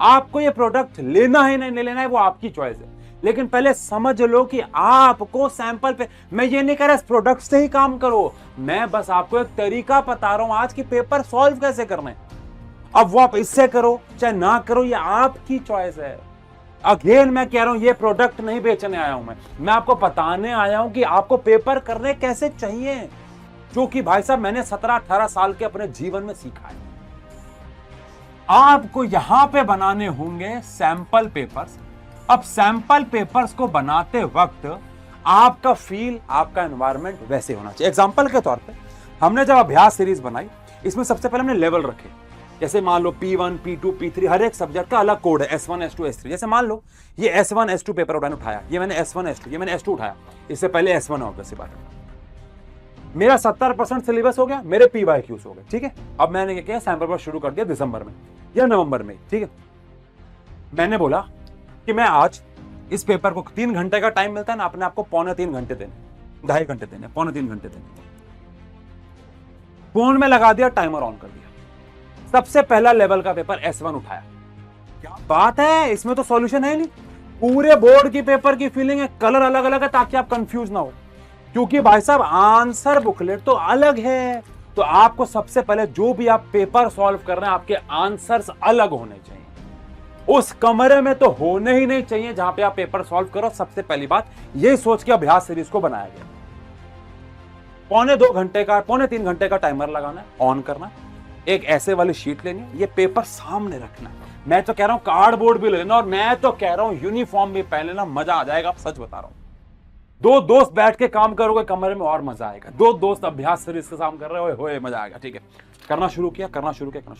आपको ये प्रोडक्ट लेना है नहीं लेना है वो आपकी चॉइस है, लेकिन पहले समझ लो कि आपको सैंपल पे, मैं ये नहीं कह रहा इस प्रोडक्ट से ही काम करो, मैं बस आपको एक तरीका बता रहा हूं आज की पेपर सॉल्व कैसे करने। अब वो आप इससे करो चाहे ना करो, ये आपकी चॉइस है। अगेन मैं कह रहा हूं ये प्रोडक्ट नहीं बेचने आया हूं, मैं आपको बताने आया हूं कि आपको पेपर करने कैसे चाहिए, जो कि भाई साहब मैंने 17-18 साल के अपने जीवन में सीखा है। आपको यहां पे बनाने होंगे सैंपल पेपर्स। अब सैंपल पेपर्स को बनाते वक्त आपका फील, आपका एनवायरनमेंट वैसे होना चाहिए। एग्जांपल के तौर पे हमने जब अभ्यास सीरीज बनाई, इसमें सबसे पहले हमने लेवल रखे, जैसे मान लो P1, P2, P3, हर एक सब्जेक्ट का अलग कोड है, S1, S2, S3। जैसे मान लो ये S1, S2 पेपर उठाया, ये मैंने S1, S2, ये मैंने S2 उठाया, इससे पहले S1 होगा। सी बात मेरा 70% सिलेबस हो गया, मेरे PYQs हो गए, ठीक है। अब मैंने क्या किया, सैंपल पेपर शुरू कर दिया दिसंबर में या नवंबर में, ठीक है। मैंने बोला कि मैं आज इस पेपर को 3 घंटे का टाइम मिलता है ना, अपने आपको 2.25 घंटे देने, 2.5 घंटे देने, 2.25 घंटे देने। फोन में लगा दिया, टाइमर ऑन कर दिया, सबसे पहला लेवल का पेपर S1 उठाया। क्या बात है, इसमें तो सॉल्यूशन है नहीं, पूरे बोर्ड की पेपर की फीलिंग है, कलर अलग अलग है ताकि आप कंफ्यूज ना हो, क्योंकि भाई साहब आंसर बुकलेट तो अलग है। तो आपको सबसे पहले जो भी आप पेपर सॉल्व कर रहे हैं, आपके आंसर्स अलग होने चाहिए। उस कमरे में तो होने ही नहीं चाहिए जहां पे आप पेपर सॉल्व करो। सबसे पहली बात यही सोच के अभ्यास सीरीज को बनाया गया। 3 घंटे का टाइमर लगाना है, ऑन करना है, एक ऐसे वाली शीट लेनी है, ये पेपर सामने रखना है। मैं तो कह रहा हूं कार्डबोर्ड भी ले लेना, और मैं तो कह रहा हूं यूनिफॉर्म भी पहन लेना, मजा आ जाएगा। आप सच बता रहा हूं, 2 दोस्त बैठ के काम करोगे कमरे में और मजा आएगा। 2 दोस्त अभ्यास सीरीज के काम कर रहे हो, मजा आएगा, ठीक है। करना शुरू किया।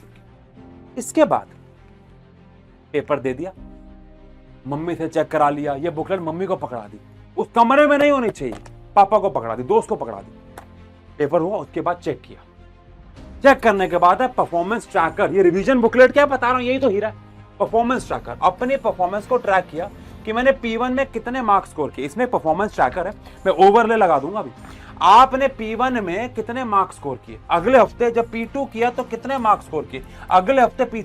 इसके बाद पेपर दे दिया, मम्मी से चेक करा लिया, ये बुकलेट मम्मी को पकड़ा दी, उस कमरे में नहीं होनी चाहिए, पापा को पकड़ा दी, दोस्त को पकड़ा दी। पेपर हुआ, उसके बाद चेक किया। चेक करने के बाद है परफॉर्मेंस ट्रैकर। ये रिवीजन बुकलेट क्या बता रहा हूं, यही तो हीरा है, परफॉर्मेंस ट्रैकर। अपने परफॉर्मेंस को ट्रैक किया कि मैंने P1 में कितने मार्क्स स्कोर किए। इसमें परफॉर्मेंस ट्रैकर है, मैं ओवरले लगा दूंगा अभी। आपने P1 में कितने मार्क्स स्कोर किए, अगले हफ्ते जब P2 किया तो कितने मार्क्स स्कोर किए, अगले हफ्ते P3